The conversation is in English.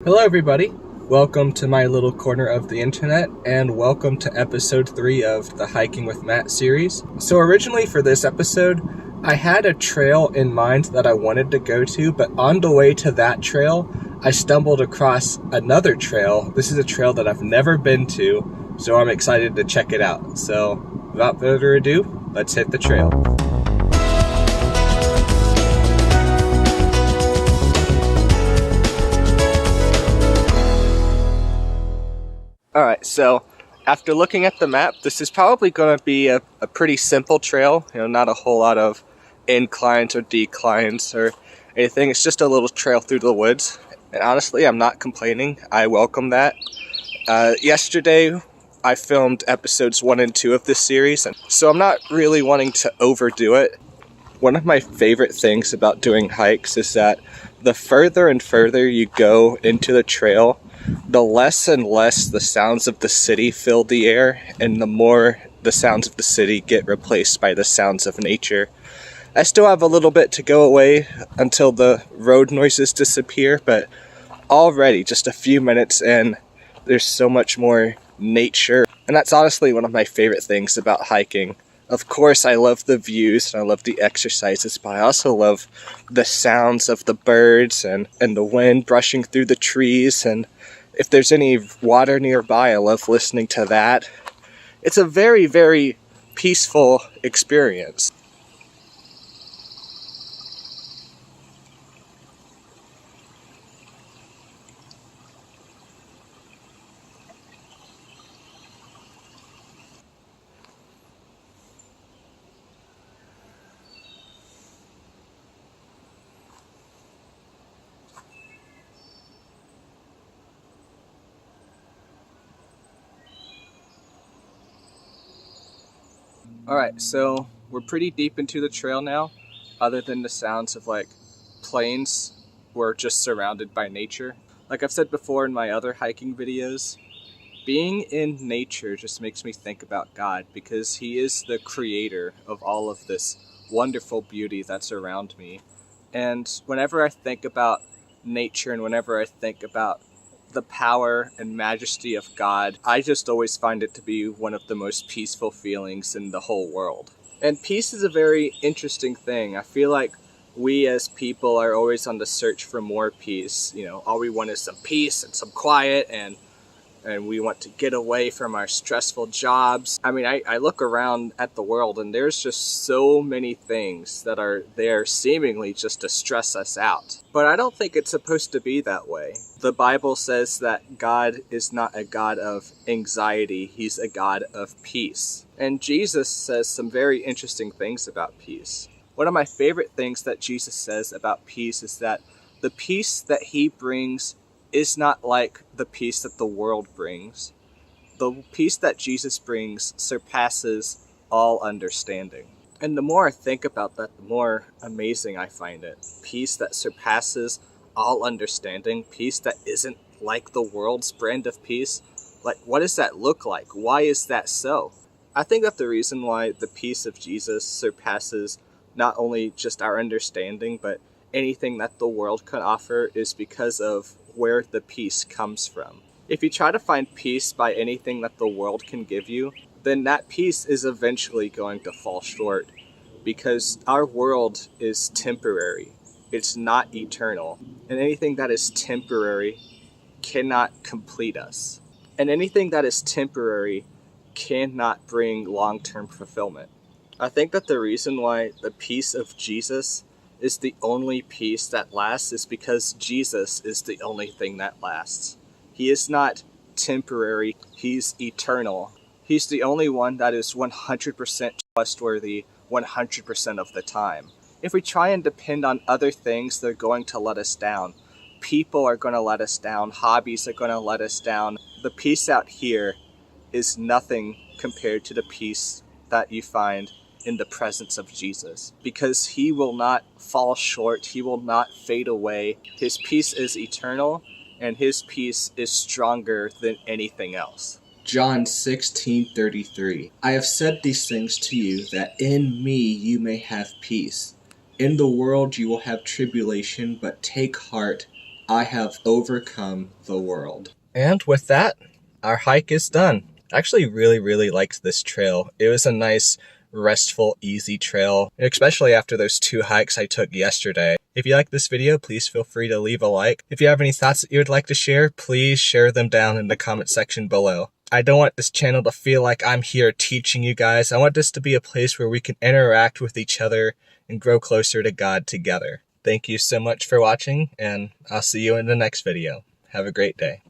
Hello everybody, welcome to my little corner of the internet, and welcome to episode 3 of the Hiking with Matt series. So originally for this episode, I had a trail in mind that I wanted to go to, but on the way to that trail, I stumbled across another trail. This is a trail that I've never been to, so I'm excited to check it out. So without further ado, let's hit the trail. Alright, so after looking at the map, this is probably going to be a pretty simple trail. Not a whole lot of inclines or declines or anything. It's just a little trail through the woods. And honestly, I'm not complaining. I welcome that. Yesterday, I filmed episodes 1 and 2 of this series, and so I'm not really wanting to overdo it. One of my favorite things about doing hikes is that the further and further you go into the trail, the less and less the sounds of the city fill the air, and the more the sounds of the city get replaced by the sounds of nature. I still have a little bit to go away until the road noises disappear, but already just a few minutes in, there's so much more nature. And that's honestly one of my favorite things about hiking. Of course, I love the views and I love the exercises, but I also love the sounds of the birds and the wind brushing through the trees, and if there's any water nearby, I love listening to that. It's a very, very peaceful experience. Alright, so we're pretty deep into the trail now. Other than the sounds of planes, we're just surrounded by nature. Like I've said before in my other hiking videos, being in nature just makes me think about God, because He is the creator of all of this wonderful beauty that's around me. And whenever I think about nature and whenever I think about the power and majesty of God, I just always find it to be one of the most peaceful feelings in the whole world. And peace is a very interesting thing. I feel like we as people are always on the search for more peace. All we want is some peace and some quiet, and we want to get away from our stressful jobs. I mean, I look around at the world and there's just so many things that are there seemingly just to stress us out. But I don't think it's supposed to be that way. The Bible says that God is not a God of anxiety, He's a God of peace. And Jesus says some very interesting things about peace. One of my favorite things that Jesus says about peace is that the peace that He brings is not like the peace that the world brings. The peace that Jesus brings surpasses all understanding. And the more I think about that, the more amazing I find it. Peace that surpasses all understanding, peace that isn't like the world's brand of peace. What does that look like? Why is that so? I think that the reason why the peace of Jesus surpasses not only just our understanding, but anything that the world can offer is because of where the peace comes from. If you try to find peace by anything that the world can give you, then that peace is eventually going to fall short, because our world is temporary. It's not eternal. And anything that is temporary cannot complete us. And anything that is temporary cannot bring long-term fulfillment. I think that the reason why the peace of Jesus is the only peace that lasts is because Jesus is the only thing that lasts. He is not temporary, He's eternal. He's the only one that is 100% trustworthy 100% of the time. If we try and depend on other things, they're going to let us down. People are going to let us down, hobbies are going to let us down. The peace out here is nothing compared to the peace that you find in the presence of Jesus, because He will not fall short, He will not fade away. His peace is eternal, and His peace is stronger than anything else. John 16:33. I have said these things to you, that in me you may have peace. In the world you will have tribulation, but take heart, I have overcome the world. And with that, our hike is done. I actually really liked this trail. It was a nice, restful, easy trail, especially after those 2 hikes I took yesterday. If you like this video, please feel free to leave a like. If you have any thoughts that you would like to share, please share them down in the comment section below. I don't want this channel to feel like I'm here teaching you guys. I want this to be a place where we can interact with each other and grow closer to God together. Thank you so much for watching, and I'll see you in the next video. Have a great day.